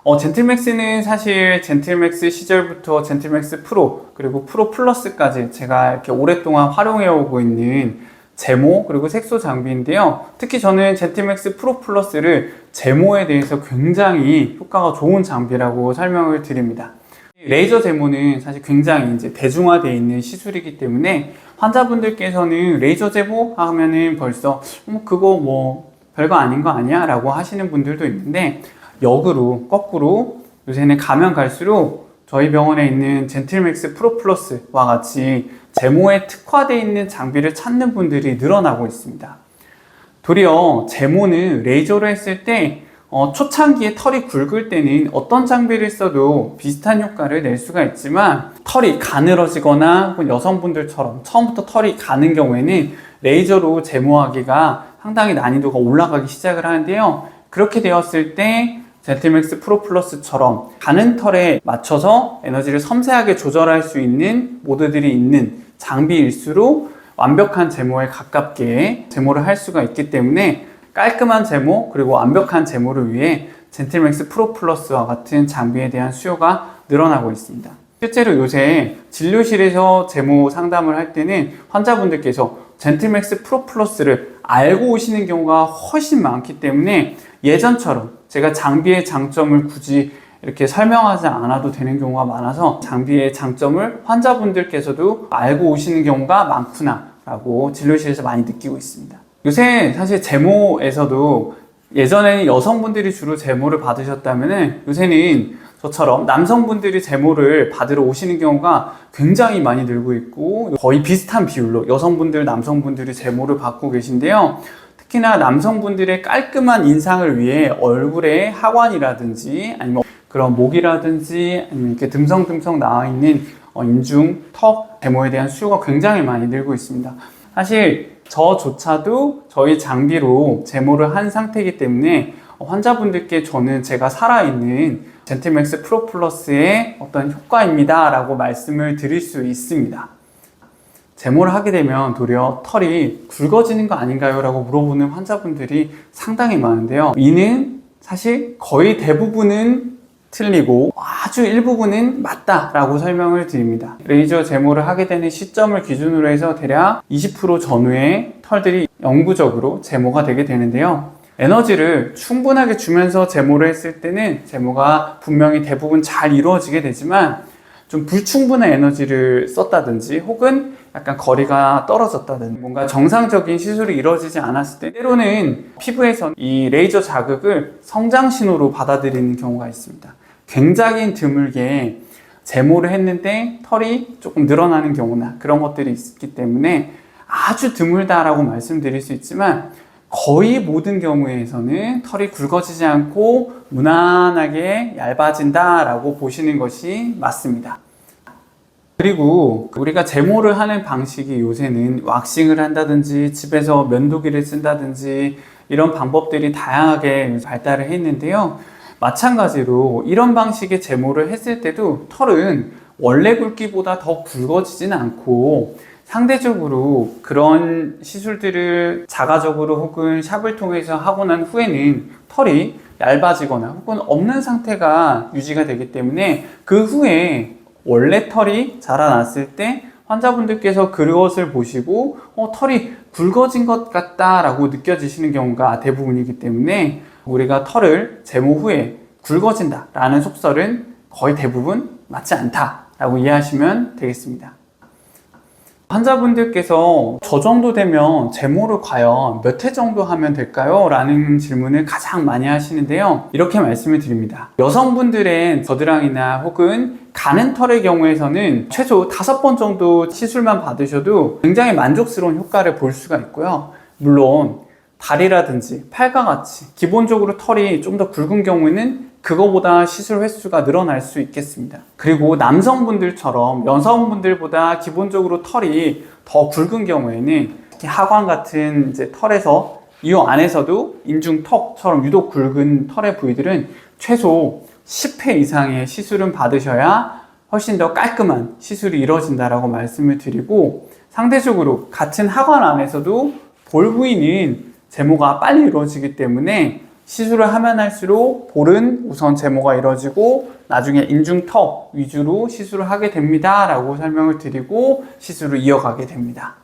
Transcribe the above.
젠틀맥스는 사실 젠틀맥스 시절부터 젠틀맥스 프로 그리고 프로 플러스까지 제가 이렇게 오랫동안 활용해 오고 있는 제모 그리고 색소 장비인데요. 특히 저는 젠틀맥스 프로 플러스를 제모에 대해서 굉장히 효과가 좋은 장비라고 설명을 드립니다. 레이저 제모는 사실 굉장히 이제 대중화되어 있는 시술이기 때문에 환자분들께서는 레이저 제모 하면은 벌써 그거 뭐 별거 아닌 거 아니야? 라고 하시는 분들도 있는데, 역으로 거꾸로 요새는 가면 갈수록 저희 병원에 있는 젠틀맥스 프로 플러스와 같이 제모에 특화되어 있는 장비를 찾는 분들이 늘어나고 있습니다. 도리어 제모는 레이저로 했을 때 초창기에 털이 굵을 때는 어떤 장비를 써도 비슷한 효과를 낼 수가 있지만, 털이 가늘어지거나 혹은 여성분들처럼 처음부터 털이 가는 경우에는 레이저로 제모하기가 상당히 난이도가 올라가기 시작을 하는데요. 그렇게 되었을 때 젠틀맥스 프로 플러스처럼 가는 털에 맞춰서 에너지를 섬세하게 조절할 수 있는 모드들이 있는 장비일수록 완벽한 제모에 가깝게 제모를 할 수가 있기 때문에 깔끔한 제모 그리고 완벽한 제모를 위해 젠틀맥스 프로 플러스와 같은 장비에 대한 수요가 늘어나고 있습니다. 실제로 요새 진료실에서 제모 상담을 할 때는 환자분들께서 젠틀맥스 프로 플러스를 알고 오시는 경우가 훨씬 많기 때문에 예전처럼 제가 장비의 장점을 굳이 이렇게 설명하지 않아도 되는 경우가 많아서 장비의 장점을 환자분들께서도 알고 오시는 경우가 많구나 라고 진료실에서 많이 느끼고 있습니다. 요새 사실 제모에서도 예전에는 여성분들이 주로 제모를 받으셨다면 요새는 저처럼 남성분들이 제모를 받으러 오시는 경우가 굉장히 많이 늘고 있고 거의 비슷한 비율로 여성분들, 남성분들이 제모를 받고 계신데요. 특히나 남성분들의 깔끔한 인상을 위해 얼굴에 하관이라든지 아니면 그런 목이라든지 아니면 이렇게 듬성듬성 나와 있는 인중, 턱 제모에 대한 수요가 굉장히 많이 늘고 있습니다. 사실 저조차도 저희 장비로 제모를 한 상태이기 때문에 환자분들께 저는 제가 살아있는 젠틀맥스 프로 플러스의 어떤 효과입니다 라고 말씀을 드릴 수 있습니다. 제모를 하게 되면 도리어 털이 굵어지는 거 아닌가요? 라고 물어보는 환자분들이 상당히 많은데요. 이는 사실 거의 대부분은 틀리고 아주 일부분은 맞다라고 설명을 드립니다. 레이저 제모를 하게 되는 시점을 기준으로 해서 대략 20% 전후의 털들이 영구적으로 제모가 되게 되는데요. 에너지를 충분하게 주면서 제모를 했을 때는 제모가 분명히 대부분 잘 이루어지게 되지만 좀 불충분한 에너지를 썼다든지 혹은 약간 거리가 떨어졌다든지 뭔가 정상적인 시술이 이루어지지 않았을 때 때로는 피부에서 이 레이저 자극을 성장 신호로 받아들이는 경우가 있습니다. 굉장히 드물게 제모를 했는데 털이 조금 늘어나는 경우나 그런 것들이 있기 때문에 아주 드물다라고 말씀드릴 수 있지만 거의 모든 경우에서는 털이 굵어지지 않고 무난하게 얇아진다라고 보시는 것이 맞습니다. 그리고 우리가 제모를 하는 방식이 요새는 왁싱을 한다든지 집에서 면도기를 쓴다든지 이런 방법들이 다양하게 발달을 했는데요. 마찬가지로 이런 방식의 제모를 했을 때도 털은 원래 굵기보다 더 굵어지진 않고 상대적으로 그런 시술들을 자가적으로 혹은 샵을 통해서 하고 난 후에는 털이 얇아지거나 혹은 없는 상태가 유지가 되기 때문에 그 후에 원래 털이 자라났을 때 환자분들께서 그것을 보시고 털이 굵어진 것 같다라고 느껴지시는 경우가 대부분이기 때문에 우리가 털을 제모 후에 굵어진다 라는 속설은 거의 대부분 맞지 않다 라고 이해하시면 되겠습니다. 환자분들께서 저 정도 되면 제모를 과연 몇 회 정도 하면 될까요? 라는 질문을 가장 많이 하시는데요. 이렇게 말씀을 드립니다. 여성분들의 겨드랑이나 혹은 가는 털의 경우에서는 최소 5번 정도 시술만 받으셔도 굉장히 만족스러운 효과를 볼 수가 있고요. 물론 다리라든지 팔과 같이 기본적으로 털이 좀 더 굵은 경우에는 그거보다 시술 횟수가 늘어날 수 있겠습니다. 그리고 남성분들처럼 여성분들보다 기본적으로 털이 더 굵은 경우에는 하관 같은 이제 털에서 이 안에서도 인중 턱처럼 유독 굵은 털의 부위들은 최소 10회 이상의 시술은 받으셔야 훨씬 더 깔끔한 시술이 이루어진다라고 말씀을 드리고, 상대적으로 같은 하관 안에서도 볼 부위는 제모가 빨리 이루어지기 때문에 시술을 하면 할수록 볼은 우선 제모가 이루어지고 나중에 인중턱 위주로 시술을 하게 됩니다 라고 설명을 드리고 시술을 이어가게 됩니다.